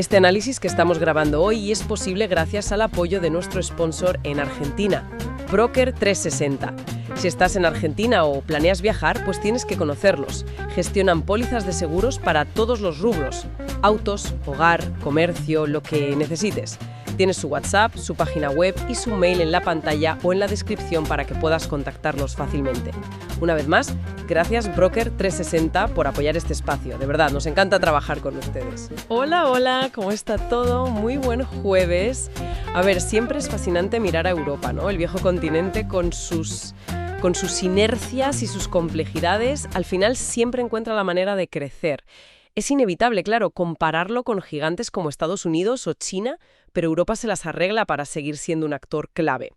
Este análisis que estamos grabando hoy es posible gracias al apoyo de nuestro sponsor en Argentina, Broker 360. Si estás en Argentina o planeas viajar, pues tienes que conocerlos. Gestionan pólizas de seguros para todos los rubros: autos, hogar, comercio, lo que necesites. Tienes su WhatsApp, su página web y su mail en la pantalla o en la descripción para que puedas contactarlos fácilmente. Una vez más, gracias Broker 360 por apoyar este espacio. De verdad, nos encanta trabajar con ustedes. Hola, ¿cómo está todo? Muy buen jueves. A ver, siempre es fascinante mirar a Europa, ¿no? El viejo continente con sus inercias y sus complejidades, al final siempre encuentra la manera de crecer. Es inevitable, claro, compararlo con gigantes como Estados Unidos o China, pero Europa se las arregla para seguir siendo un actor clave.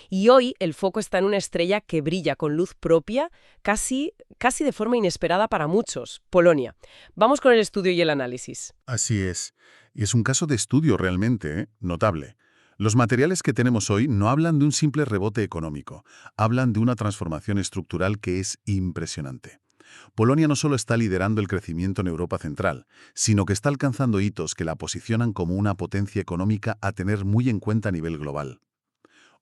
Y hoy el foco está en una estrella que brilla con luz propia, casi de forma inesperada para muchos: Polonia. Vamos con el estudio y el análisis. Así es. Y es un caso de estudio realmente, notable. Los materiales que tenemos hoy no hablan de un simple rebote económico, hablan de una transformación estructural que es impresionante. Polonia no solo está liderando el crecimiento en Europa Central, sino que está alcanzando hitos que la posicionan como una potencia económica a tener muy en cuenta a nivel global.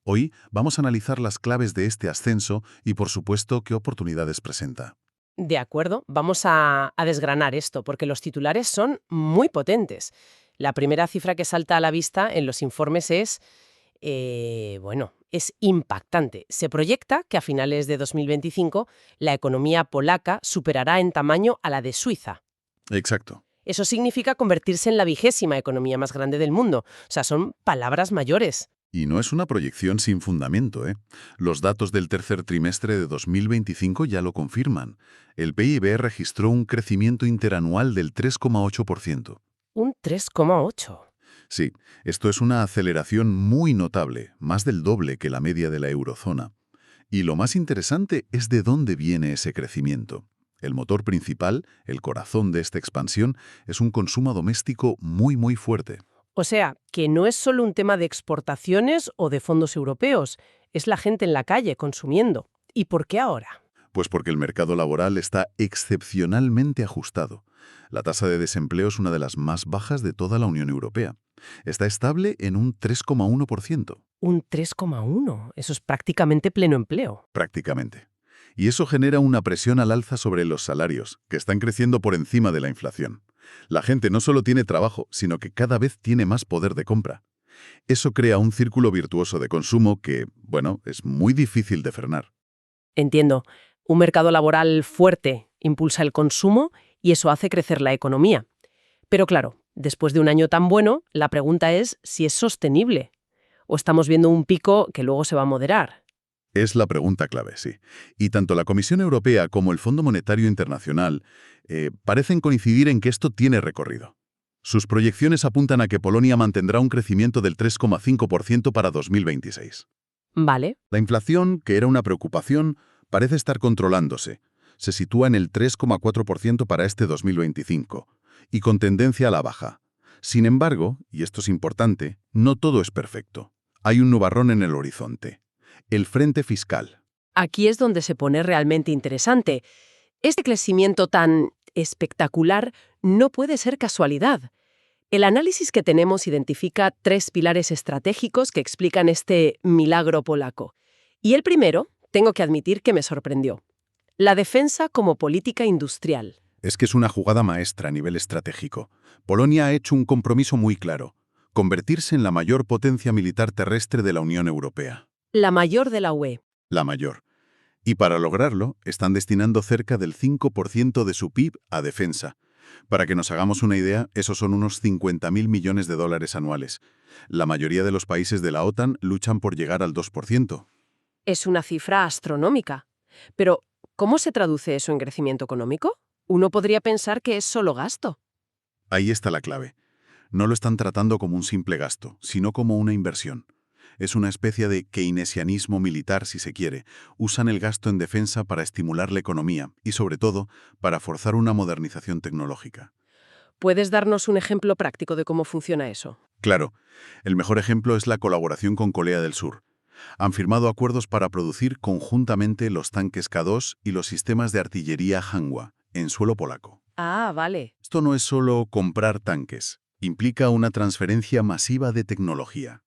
Hoy vamos a analizar las claves de este ascenso y, por supuesto, qué oportunidades presenta. De acuerdo, vamos a desgranar esto, porque los titulares son muy potentes. La primera cifra que salta a la vista en los informes es impactante. Se proyecta que a finales de 2025 la economía polaca superará en tamaño a la de Suiza. Exacto. Eso significa convertirse en la 20ª economía más grande del mundo. O sea, son palabras mayores. Y no es una proyección sin fundamento, ¿eh? Los datos del tercer trimestre de 2025 ya lo confirman. El PIB registró un crecimiento interanual del 3,8%. Un 3,8%. Sí, esto es una aceleración muy notable, más del doble que la media de la eurozona. Y lo más interesante es de dónde viene ese crecimiento. El motor principal, el corazón de esta expansión, es un consumo doméstico muy fuerte. O sea, que no es solo un tema de exportaciones o de fondos europeos, es la gente en la calle consumiendo. ¿Y por qué ahora? Pues porque el mercado laboral está excepcionalmente ajustado. La tasa de desempleo es una de las más bajas de toda la Unión Europea. Está estable en un 3,1%. Un 3,1%. Eso es prácticamente pleno empleo. Prácticamente. Y eso genera una presión al alza sobre los salarios, que están creciendo por encima de la inflación. La gente no solo tiene trabajo, sino que cada vez tiene más poder de compra. Eso crea un círculo virtuoso de consumo que, es muy difícil de frenar. Entiendo. Un mercado laboral fuerte impulsa el consumo y eso hace crecer la economía. Pero claro, después de un año tan bueno, la pregunta es si es sostenible. ¿O estamos viendo un pico que luego se va a moderar? Es la pregunta clave, sí. Y tanto la Comisión Europea como el Fondo Monetario Internacional parecen coincidir en que esto tiene recorrido. Sus proyecciones apuntan a que Polonia mantendrá un crecimiento del 3,5% para 2026. Vale. La inflación, que era una preocupación, parece estar controlándose. Se sitúa en el 3,4% para este 2025, y con tendencia a la baja. Sin embargo, y esto es importante, no todo es perfecto. Hay un nubarrón en el horizonte: el frente fiscal. Aquí es donde se pone realmente interesante. Este crecimiento tan espectacular no puede ser casualidad. El análisis que tenemos identifica 3 pilares estratégicos que explican este milagro polaco. Y el primero, tengo que admitir que me sorprendió: la defensa como política industrial. Es que es una jugada maestra a nivel estratégico. Polonia ha hecho un compromiso muy claro: convertirse en la mayor potencia militar terrestre de la Unión Europea. La mayor de la UE. La mayor. Y para lograrlo, están destinando cerca del 5% de su PIB a defensa. Para que nos hagamos una idea, esos son unos 50.000 millones de dólares anuales. La mayoría de los países de la OTAN luchan por llegar al 2%. Es una cifra astronómica. Pero, ¿cómo se traduce eso en crecimiento económico? Uno podría pensar que es solo gasto. Ahí está la clave. No lo están tratando como un simple gasto, sino como una inversión. Es una especie de keynesianismo militar, si se quiere. Usan el gasto en defensa para estimular la economía y, sobre todo, para forzar una modernización tecnológica. ¿Puedes darnos un ejemplo práctico de cómo funciona eso? Claro, el mejor ejemplo es la colaboración con Corea del Sur. Han firmado acuerdos para producir conjuntamente los tanques K2 y los sistemas de artillería Hanwha, en suelo polaco. Ah, vale. Esto no es solo comprar tanques. Implica una transferencia masiva de tecnología.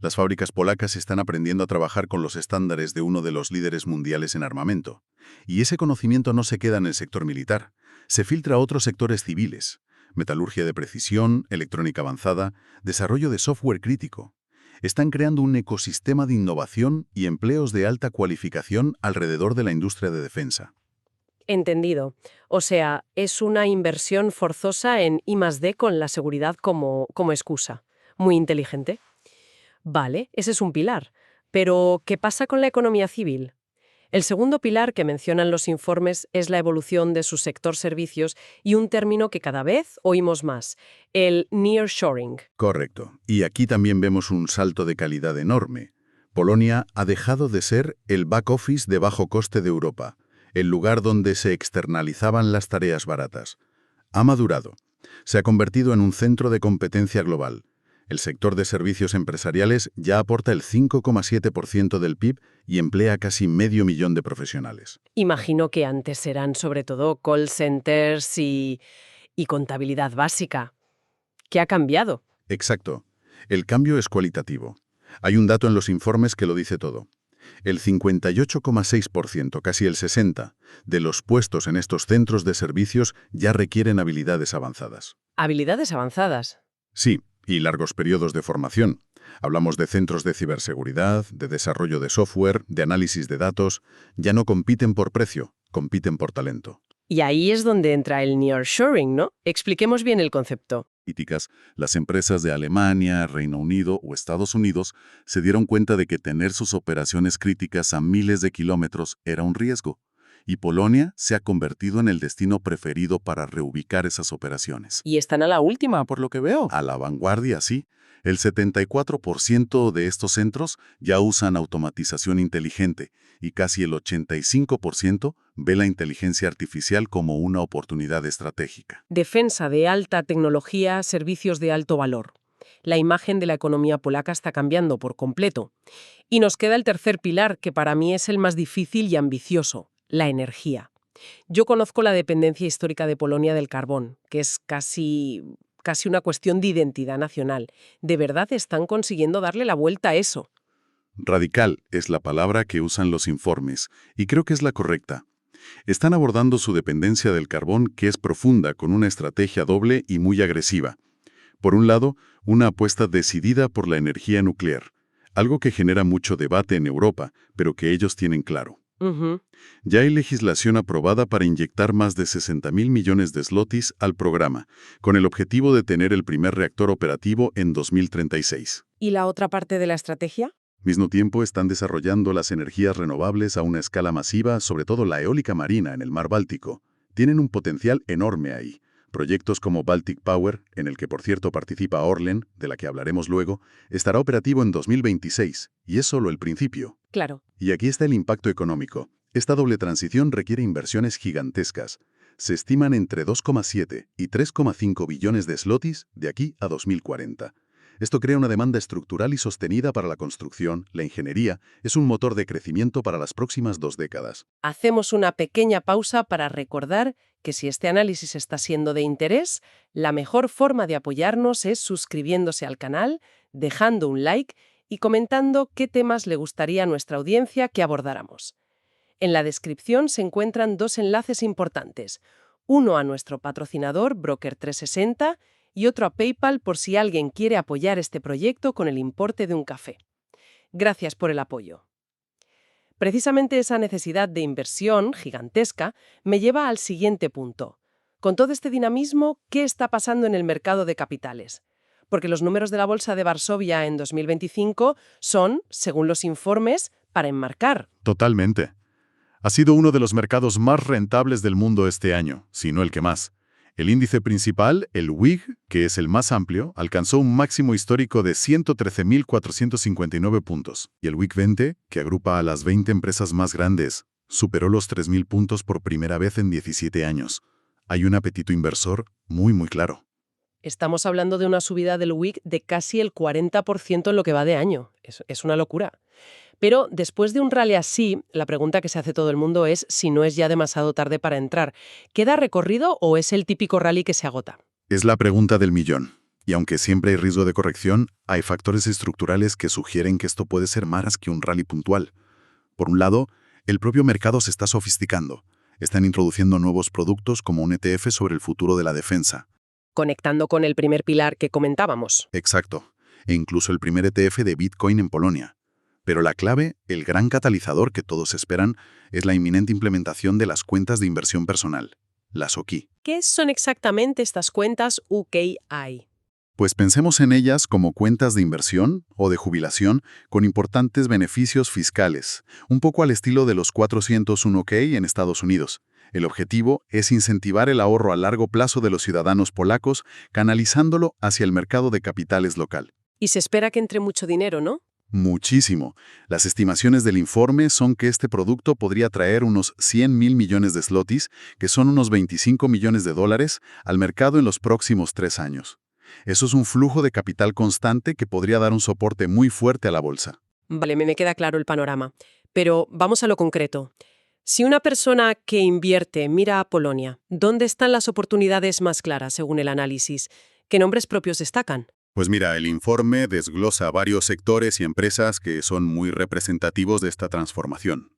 Las fábricas polacas están aprendiendo a trabajar con los estándares de uno de los líderes mundiales en armamento. Y ese conocimiento no se queda en el sector militar, se filtra a otros sectores civiles: metalurgia de precisión, electrónica avanzada, desarrollo de software crítico. Están creando un ecosistema de innovación y empleos de alta cualificación alrededor de la industria de defensa. Entendido. O sea, es una inversión forzosa en I+D con la seguridad como excusa. Muy inteligente. Vale, ese es un pilar. Pero, ¿qué pasa con la economía civil? El segundo pilar que mencionan los informes es la evolución de su sector servicios y un término que cada vez oímos más, el nearshoring. Correcto. Y aquí también vemos un salto de calidad enorme. Polonia ha dejado de ser el back office de bajo coste de Europa, el lugar donde se externalizaban las tareas baratas. Ha madurado. Se ha convertido en un centro de competencia global. El sector de servicios empresariales ya aporta el 5,7% del PIB y emplea casi 500.000 de profesionales. Imagino que antes eran sobre todo call centers y contabilidad básica. ¿Qué ha cambiado? Exacto. El cambio es cualitativo. Hay un dato en los informes que lo dice todo. El 58,6%, casi el 60%, de los puestos en estos centros de servicios ya requieren habilidades avanzadas. Habilidades avanzadas. Sí, y largos periodos de formación. Hablamos de centros de ciberseguridad, de desarrollo de software, de análisis de datos. Ya no compiten por precio, compiten por talento. Y ahí es donde entra el nearshoring, ¿no? Expliquemos bien el concepto. Las empresas de Alemania, Reino Unido o Estados Unidos se dieron cuenta de que tener sus operaciones críticas a miles de kilómetros era un riesgo, y Polonia se ha convertido en el destino preferido para reubicar esas operaciones. Y están a la última, por lo que veo. A la vanguardia, sí. El 74% de estos centros ya usan automatización inteligente y casi el 85% ve la inteligencia artificial como una oportunidad estratégica. Defensa de alta tecnología, servicios de alto valor. La imagen de la economía polaca está cambiando por completo. Y nos queda el tercer pilar, que para mí es el más difícil y ambicioso: la energía. Yo conozco la dependencia histórica de Polonia del carbón, que es casi una cuestión de identidad nacional. ¿De verdad están consiguiendo darle la vuelta a eso? Radical es la palabra que usan los informes, y creo que es la correcta. Están abordando su dependencia del carbón, que es profunda, con una estrategia doble y muy agresiva. Por un lado, una apuesta decidida por la energía nuclear, algo que genera mucho debate en Europa, pero que ellos tienen claro. Ujú. Ya hay legislación aprobada para inyectar más de 60.000 millones de zlotys al programa, con el objetivo de tener el primer reactor operativo en 2036. ¿Y la otra parte de la estrategia? Al mismo tiempo, están desarrollando las energías renovables a una escala masiva, sobre todo la eólica marina en el mar Báltico. Tienen un potencial enorme ahí. Proyectos como Baltic Power, en el que por cierto participa Orlen, de la que hablaremos luego, estará operativo en 2026, y es solo el principio. Claro. Y aquí está el impacto económico. Esta doble transición requiere inversiones gigantescas. Se estiman entre 2,7 y 3,5 billones de zlotys de aquí a 2040. Esto crea una demanda estructural y sostenida para la construcción. La ingeniería es un motor de crecimiento para las próximas 2 décadas. Hacemos una pequeña pausa para recordar que si este análisis está siendo de interés, la mejor forma de apoyarnos es suscribiéndose al canal, dejando un like y comentando qué temas le gustaría a nuestra audiencia que abordáramos. En la descripción se encuentran 2 enlaces importantes, uno a nuestro patrocinador Broker360 y otro a PayPal por si alguien quiere apoyar este proyecto con el importe de un café. Gracias por el apoyo. Precisamente esa necesidad de inversión gigantesca me lleva al siguiente punto. Con todo este dinamismo, ¿qué está pasando en el mercado de capitales? Porque los números de la Bolsa de Varsovia en 2025 son, según los informes, para enmarcar. Totalmente. Ha sido uno de los mercados más rentables del mundo este año, si no el que más. El índice principal, el WIG, que es el más amplio, alcanzó un máximo histórico de 113.459 puntos. Y el WIG 20, que agrupa a las 20 empresas más grandes, superó los 3.000 puntos por primera vez en 17 años. Hay un apetito inversor muy claro. Estamos hablando de una subida del WIG de casi el 40% en lo que va de año. Es una locura. Pero después de un rally así, la pregunta que se hace todo el mundo es si no es ya demasiado tarde para entrar. ¿Queda recorrido o es el típico rally que se agota? Es la pregunta del millón. Y aunque siempre hay riesgo de corrección, hay factores estructurales que sugieren que esto puede ser más que un rally puntual. Por un lado, el propio mercado se está sofisticando. Están introduciendo nuevos productos como un ETF sobre el futuro de la defensa. Conectando con el primer pilar que comentábamos. Exacto. E incluso el primer ETF de Bitcoin en Polonia. Pero la clave, el gran catalizador que todos esperan, es la inminente implementación de las cuentas de inversión personal, las OKI. ¿Qué son exactamente estas cuentas UKI? Pues pensemos en ellas como cuentas de inversión o de jubilación con importantes beneficios fiscales, un poco al estilo de los 401(k) en Estados Unidos. El objetivo es incentivar el ahorro a largo plazo de los ciudadanos polacos, canalizándolo hacia el mercado de capitales local. Y se espera que entre mucho dinero, ¿no? Muchísimo. Las estimaciones del informe son que este producto podría traer unos 100.000 millones de zlotys, que son unos 25 millones de dólares, al mercado en los próximos 3 años. Eso es un flujo de capital constante que podría dar un soporte muy fuerte a la bolsa. Vale, me queda claro el panorama. Pero vamos a lo concreto. Si una persona que invierte mira a Polonia, ¿dónde están las oportunidades más claras según el análisis? ¿Qué nombres propios destacan? Pues mira, el informe desglosa varios sectores y empresas que son muy representativos de esta transformación.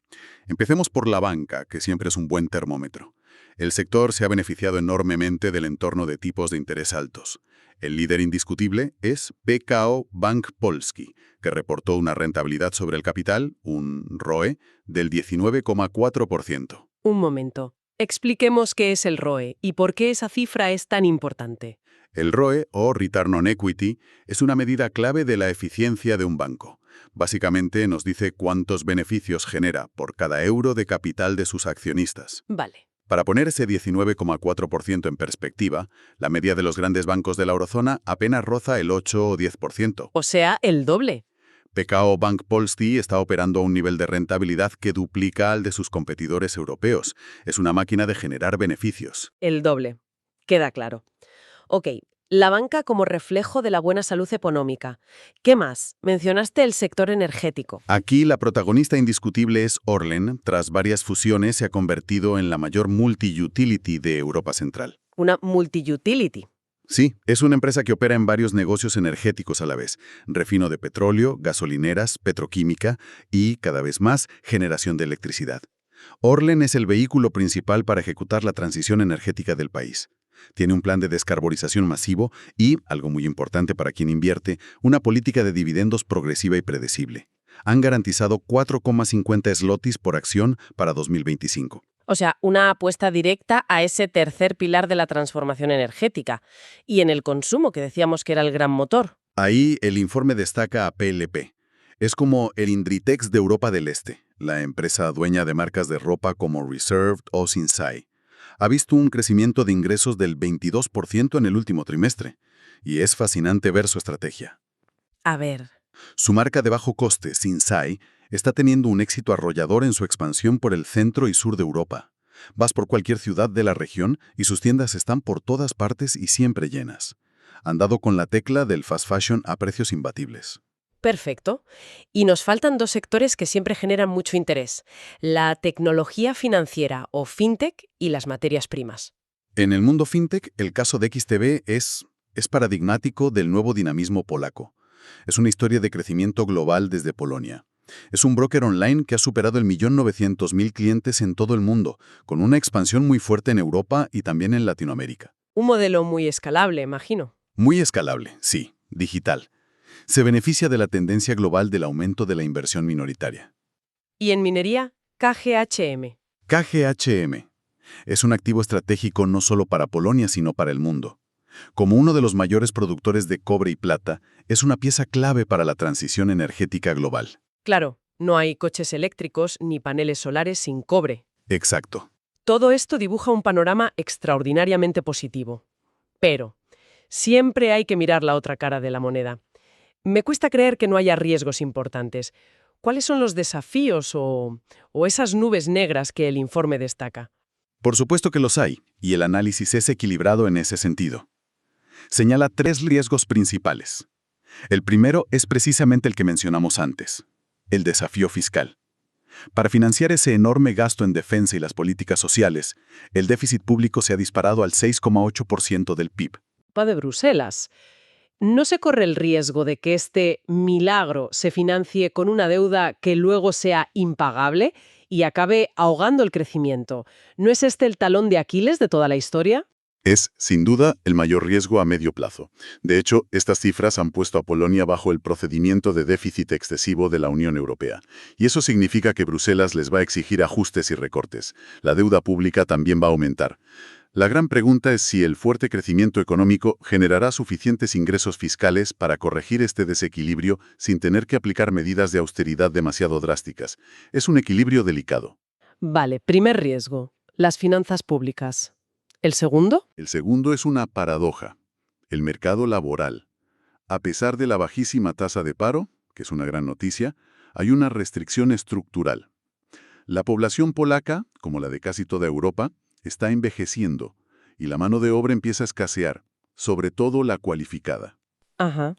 Empecemos por la banca, que siempre es un buen termómetro. El sector se ha beneficiado enormemente del entorno de tipos de interés altos. El líder indiscutible es PKO Bank Polski, que reportó una rentabilidad sobre el capital, un ROE, del 19,4%. Un momento. Expliquemos qué es el ROE y por qué esa cifra es tan importante. El ROE, o Return on Equity, es una medida clave de la eficiencia de un banco. Básicamente nos dice cuántos beneficios genera por cada euro de capital de sus accionistas. Vale. Para poner ese 19,4% en perspectiva, la media de los grandes bancos de la eurozona apenas roza el 8 o 10%. O sea, el doble. PKO Bank Polski está operando a un nivel de rentabilidad que duplica al de sus competidores europeos. Es una máquina de generar beneficios. El doble. Queda claro. Ok, la banca como reflejo de la buena salud económica. ¿Qué más? Mencionaste el sector energético. Aquí la protagonista indiscutible es Orlen. Tras varias fusiones se ha convertido en la mayor multi-utility de Europa Central. Una multi-utility. Sí, es una empresa que opera en varios negocios energéticos a la vez. Refino de petróleo, gasolineras, petroquímica y, cada vez más, generación de electricidad. Orlen es el vehículo principal para ejecutar la transición energética del país. Tiene un plan de descarbonización masivo y, algo muy importante para quien invierte, una política de dividendos progresiva y predecible. Han garantizado 4,50 zlotys por acción para 2025. O sea, una apuesta directa a ese tercer pilar de la transformación energética. Y en el consumo, que decíamos que era el gran motor. Ahí el informe destaca a PLP. Es como el Inditex de Europa del Este, la empresa dueña de marcas de ropa como Reserved o Sinsay. Ha visto un crecimiento de ingresos del 22% en el último trimestre. Y es fascinante ver su estrategia. A ver. Su marca de bajo coste, Sinsay, está teniendo un éxito arrollador en su expansión por el centro y sur de Europa. Vas por cualquier ciudad de la región y sus tiendas están por todas partes y siempre llenas. Han dado con la tecla del fast fashion a precios imbatibles. Perfecto. Y nos faltan dos sectores que siempre generan mucho interés. La tecnología financiera o fintech y las materias primas. En el mundo fintech, el caso de XTB es paradigmático del nuevo dinamismo polaco. Es una historia de crecimiento global desde Polonia. Es un broker online que ha superado el 1.900.000 clientes en todo el mundo, con una expansión muy fuerte en Europa y también en Latinoamérica. Un modelo muy escalable, imagino. Muy escalable, sí, digital. Se beneficia de la tendencia global del aumento de la inversión minoritaria. Y en minería, KGHM. KGHM es un activo estratégico no solo para Polonia, sino para el mundo. Como uno de los mayores productores de cobre y plata, es una pieza clave para la transición energética global. Claro, no hay coches eléctricos ni paneles solares sin cobre. Exacto. Todo esto dibuja un panorama extraordinariamente positivo. Pero siempre hay que mirar la otra cara de la moneda. Me cuesta creer que no haya riesgos importantes. ¿Cuáles son los desafíos o esas nubes negras que el informe destaca? Por supuesto que los hay, y el análisis es equilibrado en ese sentido. Señala 3 riesgos principales. El primero es precisamente el que mencionamos antes, el desafío fiscal. Para financiar ese enorme gasto en defensa y las políticas sociales, el déficit público se ha disparado al 6,8% del PIB. Va de Bruselas. ¿No se corre el riesgo de que este milagro se financie con una deuda que luego sea impagable y acabe ahogando el crecimiento? ¿No es este el talón de Aquiles de toda la historia? Es, sin duda, el mayor riesgo a medio plazo. De hecho, estas cifras han puesto a Polonia bajo el procedimiento de déficit excesivo de la Unión Europea. Y eso significa que Bruselas les va a exigir ajustes y recortes. La deuda pública también va a aumentar. La gran pregunta es si el fuerte crecimiento económico generará suficientes ingresos fiscales para corregir este desequilibrio sin tener que aplicar medidas de austeridad demasiado drásticas. Es un equilibrio delicado. Vale, primer riesgo, las finanzas públicas. ¿El segundo? El segundo es una paradoja, el mercado laboral. A pesar de la bajísima tasa de paro, que es una gran noticia, hay una restricción estructural. La población polaca, como la de casi toda Europa, está envejeciendo y la mano de obra empieza a escasear, sobre todo la cualificada. Ajá.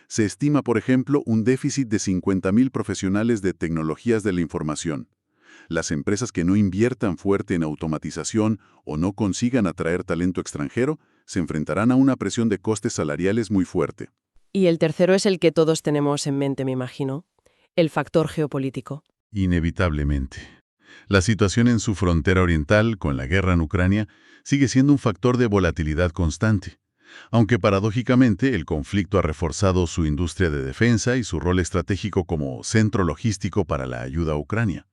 Se estima, por ejemplo, un déficit de 50.000 profesionales de tecnologías de la información. Las empresas que no inviertan fuerte en automatización o no consigan atraer talento extranjero se enfrentarán a una presión de costes salariales muy fuerte. Y el tercero es el que todos tenemos en mente, me imagino, el factor geopolítico. Inevitablemente. La situación en su frontera oriental, con la guerra en Ucrania, sigue siendo un factor de volatilidad constante. Aunque paradójicamente el conflicto ha reforzado su industria de defensa y su rol estratégico como centro logístico para la ayuda a Ucrania.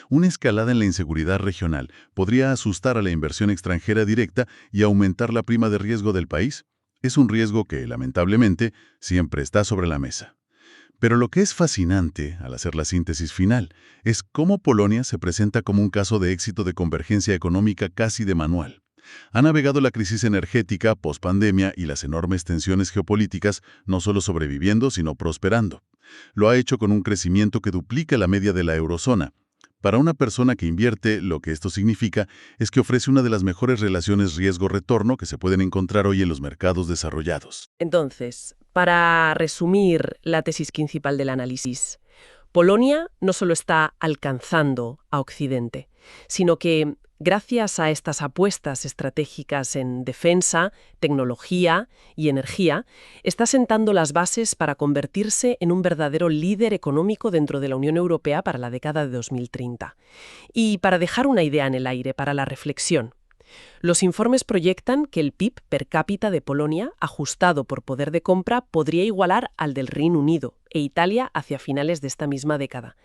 Una escalada en la inseguridad regional podría asustar a la inversión extranjera directa y aumentar la prima de riesgo del país. Es un riesgo que, lamentablemente, siempre está sobre la mesa. Pero lo que es fascinante, al hacer la síntesis final, es cómo Polonia se presenta como un caso de éxito de convergencia económica casi de manual. Ha navegado la crisis energética, pospandemia y las enormes tensiones geopolíticas, no solo sobreviviendo, sino prosperando. Lo ha hecho con un crecimiento que duplica la media de la eurozona. Para una persona que invierte, lo que esto significa es que ofrece una de las mejores relaciones riesgo-retorno que se pueden encontrar hoy en los mercados desarrollados. Entonces, para resumir la tesis principal del análisis, Polonia no solo está alcanzando a Occidente, sino que, gracias a estas apuestas estratégicas en defensa, tecnología y energía, está sentando las bases para convertirse en un verdadero líder económico dentro de la Unión Europea para la década de 2030. Y para dejar una idea en el aire para la reflexión, los informes proyectan que el PIB per cápita de Polonia, ajustado por poder de compra, podría igualar al del Reino Unido e Italia hacia finales de esta misma década.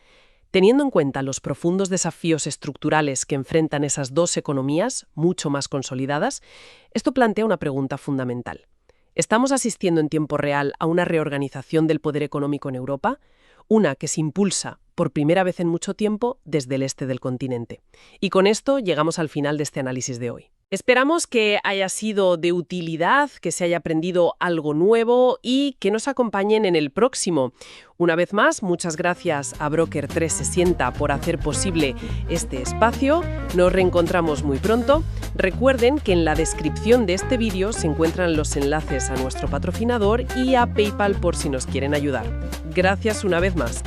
Teniendo en cuenta los profundos desafíos estructurales que enfrentan esas dos economías, mucho más consolidadas, esto plantea una pregunta fundamental. ¿Estamos asistiendo en tiempo real a una reorganización del poder económico en Europa? Una que se impulsa, por primera vez en mucho tiempo, desde el este del continente. Y con esto llegamos al final de este análisis de hoy. Esperamos que haya sido de utilidad, que se haya aprendido algo nuevo y que nos acompañen en el próximo. Una vez más, muchas gracias a Broker 360 por hacer posible este espacio. Nos reencontramos muy pronto. Recuerden que en la descripción de este vídeo se encuentran los enlaces a nuestro patrocinador y a PayPal por si nos quieren ayudar. Gracias una vez más.